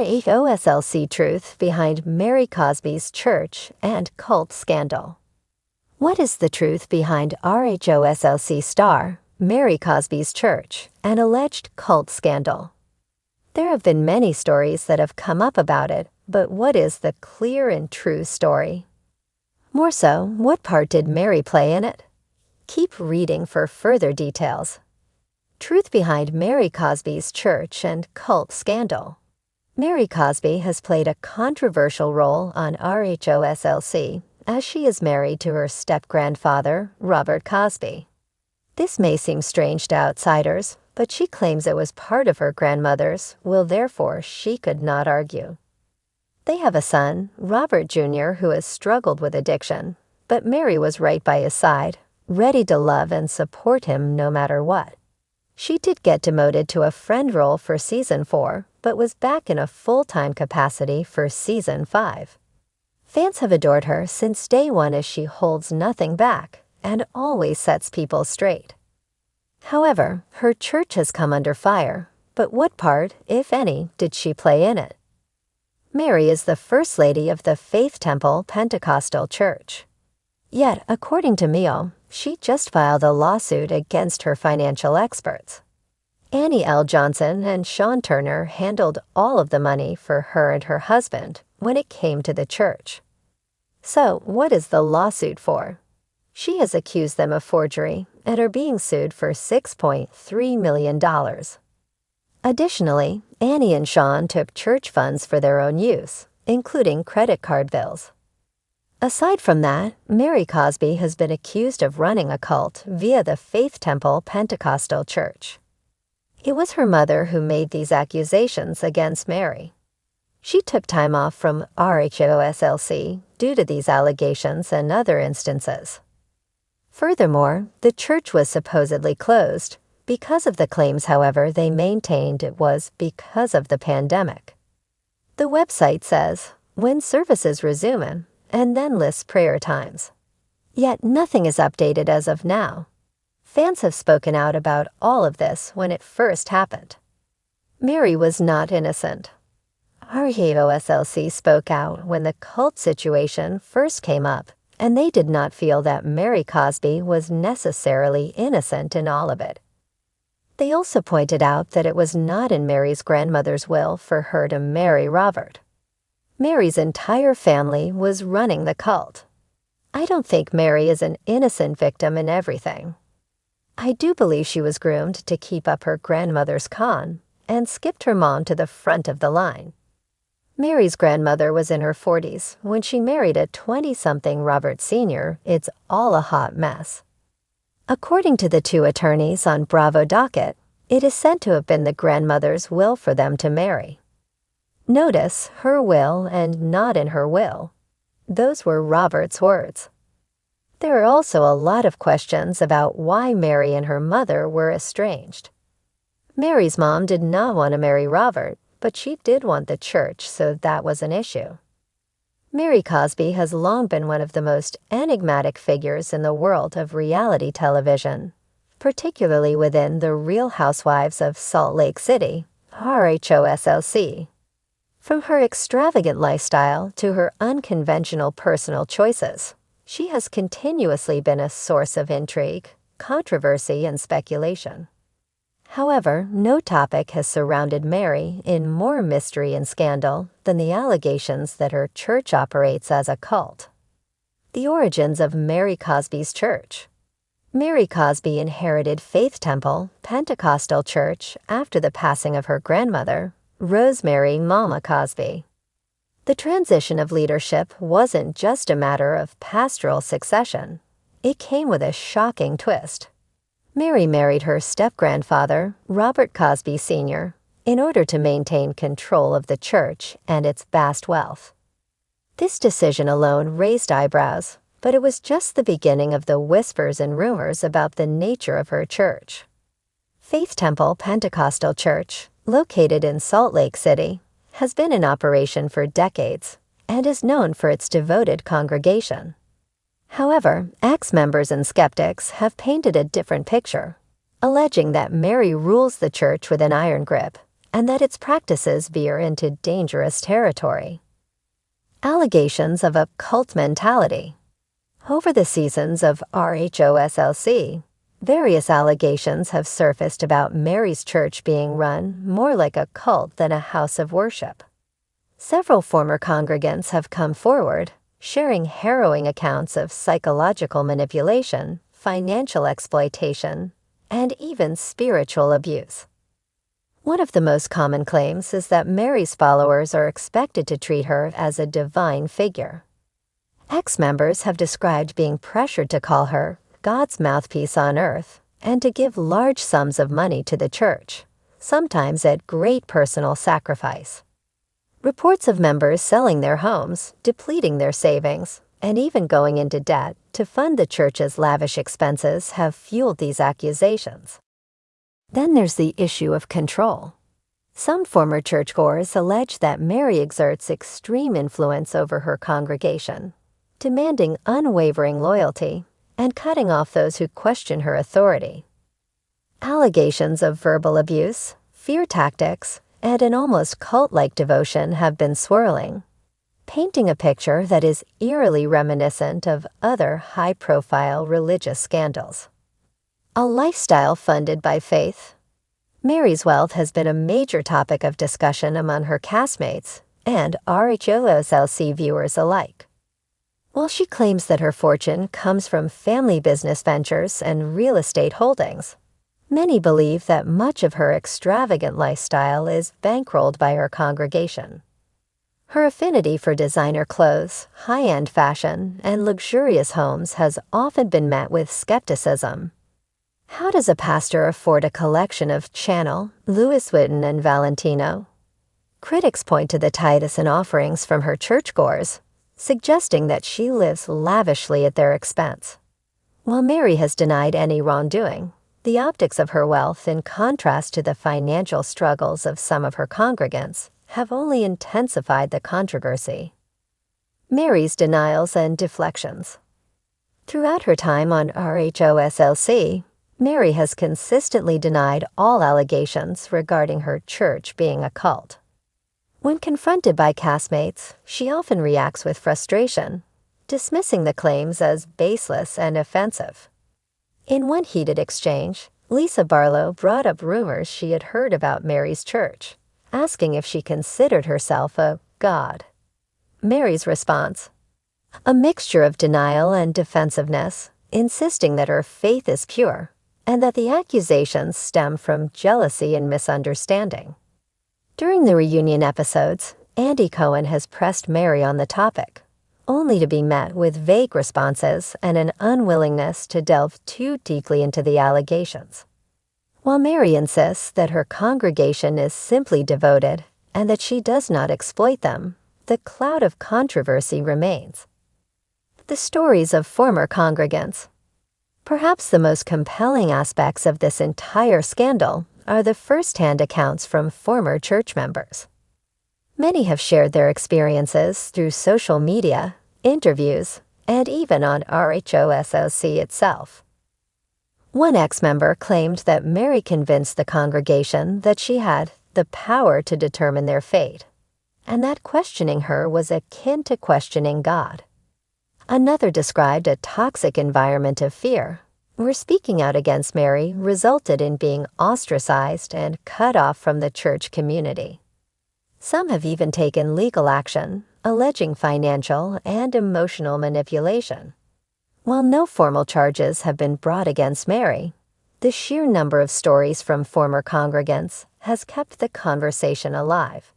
RHOSLC truth behind Mary Cosby's church and cult scandal. What is the truth behind RHOSLC star Mary Cosby's church and alleged cult scandal? There have been many stories that have come up about it, but what is the clear and true story? More so, what part did Mary play in it? Keep reading for further details. Truth behind Mary Cosby's church and cult scandal. Mary Cosby has played a controversial role on RHOSLC as she is married to her step-grandfather, Robert Cosby. This may seem strange to outsiders, but she claims it was part of her grandmother's will, therefore she could not argue. They have a son, Robert Jr., who has struggled with addiction, but Mary was right by his side, ready to love and support him no matter what. She did get demoted to a friend role for Season 4, but was back in a full-time capacity for Season 5. Fans have adored her since day one as she holds nothing back and always sets people straight. However, her church has come under fire, but what part, if any, did she play in it? Mary is the First Lady of the Faith Temple Pentecostal Church. Yet, according to Mio, she just filed a lawsuit against her financial experts. Annie L. Johnson and Sean Turner handled all of the money for her and her husband when it came to the church. So, what is the lawsuit for? She has accused them of forgery and are being sued for $6.3 million. Additionally, Annie and Sean took church funds for their own use, including credit card bills. Aside from that, Mary Cosby has been accused of running a cult via the Faith Temple Pentecostal Church. It was her mother who made these accusations against Mary. She took time off from RHOSLC due to these allegations and other instances. Furthermore, the church was supposedly closed because of the claims, however, they maintained it was because of the pandemic. The website says, when services resume, and then lists prayer times. Yet nothing is updated as of now. Fans have spoken out about all of this when it first happened. Mary was not innocent. RHOSLC spoke out when the cult situation first came up, and they did not feel that Mary Cosby was necessarily innocent in all of it. They also pointed out that it was not in Mary's grandmother's will for her to marry Robert. Mary's entire family was running the cult. I don't think Mary is an innocent victim in everything. I do believe she was groomed to keep up her grandmother's con and skipped her mom to the front of the line. Mary's grandmother was in her 40s when she married a 20-something Robert Sr. It's all a hot mess. According to the two attorneys on Bravo docket, it is said to have been the grandmother's will for them to marry. Notice her will and not in her will. Those were Robert's words. There are also a lot of questions about why Mary and her mother were estranged. Mary's mom did not want to marry Robert, but she did want the church, so that was an issue. Mary Cosby has long been one of the most enigmatic figures in the world of reality television, particularly within the Real Housewives of Salt Lake City, RHOSLC. From her extravagant lifestyle to her unconventional personal choices, she has continuously been a source of intrigue, controversy, and speculation. However, no topic has surrounded Mary in more mystery and scandal than the allegations that her church operates as a cult. The origins of Mary Cosby's church. Mary Cosby inherited Faith Temple Pentecostal Church after the passing of her grandmother, Rosemary Mama Cosby. The transition of leadership wasn't just a matter of pastoral succession. It came with a shocking twist. Mary married her step-grandfather, Robert Cosby Sr., in order to maintain control of the church and its vast wealth. This decision alone raised eyebrows, but it was just the beginning of the whispers and rumors about the nature of her church. Faith Temple Pentecostal Church, located in Salt Lake City, has been in operation for decades and is known for its devoted congregation. However, ex-members and skeptics have painted a different picture, alleging that Mary rules the church with an iron grip and that its practices veer into dangerous territory. Allegations of a cult mentality. Over the seasons of RHOSLC, various allegations have surfaced about Mary's church being run more like a cult than a house of worship. Several former congregants have come forward, sharing harrowing accounts of psychological manipulation, financial exploitation, and even spiritual abuse. One of the most common claims is that Mary's followers are expected to treat her as a divine figure. Ex-members have described being pressured to call her God's mouthpiece on earth and to give large sums of money to the church, sometimes at great personal sacrifice. Reports of members selling their homes, depleting their savings, and even going into debt to fund the church's lavish expenses have fueled these accusations. Then there's the issue of control. Some former churchgoers allege that Mary exerts extreme influence over her congregation, demanding unwavering loyalty and cutting off those who question her authority. Allegations of verbal abuse, fear tactics, and an almost cult-like devotion have been swirling, painting a picture that is eerily reminiscent of other high-profile religious scandals. A lifestyle funded by faith. Mary's wealth has been a major topic of discussion among her castmates and RHOSLC viewers alike. While she claims that her fortune comes from family business ventures and real estate holdings, many believe that much of her extravagant lifestyle is bankrolled by her congregation. Her affinity for designer clothes, high-end fashion, and luxurious homes has often been met with skepticism. How does a pastor afford a collection of Chanel, Louis Vuitton, and Valentino? Critics point to the tithes and offerings from her churchgoers, suggesting that she lives lavishly at their expense. While Mary has denied any wrongdoing, the optics of her wealth, in contrast to the financial struggles of some of her congregants, have only intensified the controversy. Mary's denials and deflections. Throughout her time on RHOSLC, Mary has consistently denied all allegations regarding her church being a cult. When confronted by castmates, she often reacts with frustration, dismissing the claims as baseless and offensive. In one heated exchange, Lisa Barlow brought up rumors she had heard about Mary's church, asking if she considered herself a god. Mary's response: a mixture of denial and defensiveness, insisting that her faith is pure and that the accusations stem from jealousy and misunderstanding. During the reunion episodes, Andy Cohen has pressed Mary on the topic, only to be met with vague responses and an unwillingness to delve too deeply into the allegations. While Mary insists that her congregation is simply devoted and that she does not exploit them, the cloud of controversy remains. The stories of former congregants. Perhaps the most compelling aspects of this entire scandal are the first-hand accounts from former church members. Many have shared their experiences through social media, interviews, and even on RHOSLC itself. One ex-member claimed that Mary convinced the congregation that she had the power to determine their fate, and that questioning her was akin to questioning God. Another described a toxic environment of fear, where speaking out against Mary resulted in being ostracized and cut off from the church community. Some have even taken legal action, alleging financial and emotional manipulation. While no formal charges have been brought against Mary, the sheer number of stories from former congregants has kept the conversation alive.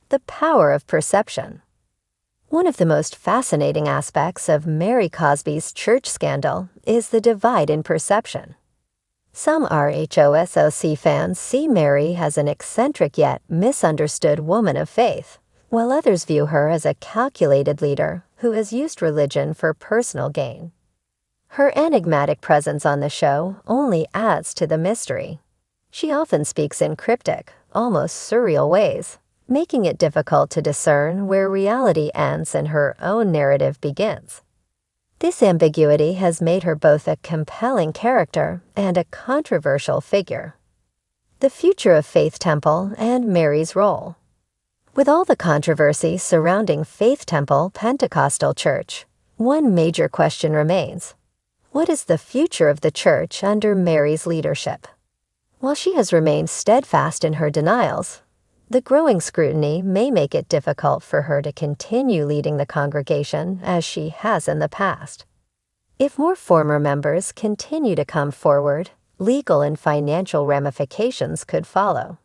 The power of perception. One of the most fascinating aspects of Mary Cosby's church scandal is the divide in perception. Some RHOSLC fans see Mary as an eccentric yet misunderstood woman of faith, while others view her as a calculated leader who has used religion for personal gain. Her enigmatic presence on the show only adds to the mystery. She often speaks in cryptic, almost surreal ways, making it difficult to discern where reality ends and her own narrative begins. This ambiguity has made her both a compelling character and a controversial figure. The future of Faith Temple and Mary's role. With all the controversy surrounding Faith Temple Pentecostal Church, one major question remains. What is the future of the church under Mary's leadership? While she has remained steadfast in her denials, the growing scrutiny may make it difficult for her to continue leading the congregation as she has in the past. If more former members continue to come forward, legal and financial ramifications could follow.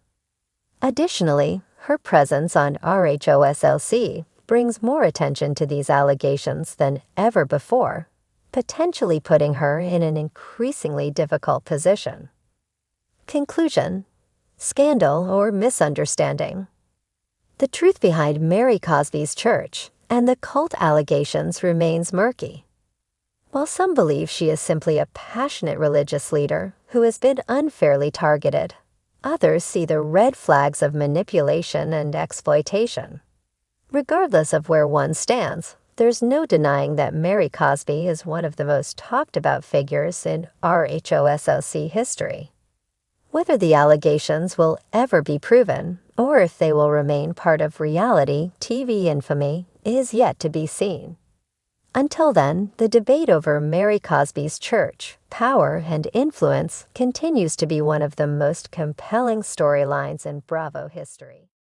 Additionally, her presence on RHOSLC brings more attention to these allegations than ever before, potentially putting her in an increasingly difficult position. Conclusion: scandal or misunderstanding. The truth behind Mary Cosby's church and the cult allegations remains murky. While some believe she is simply a passionate religious leader who has been unfairly targeted, others see the red flags of manipulation and exploitation. Regardless of where one stands, there's no denying that Mary Cosby is one of the most talked about figures in RHOSLC history. Whether the allegations will ever be proven, or if they will remain part of reality TV infamy, is yet to be seen. Until then, the debate over Mary Cosby's church, power, and influence continues to be one of the most compelling storylines in Bravo history.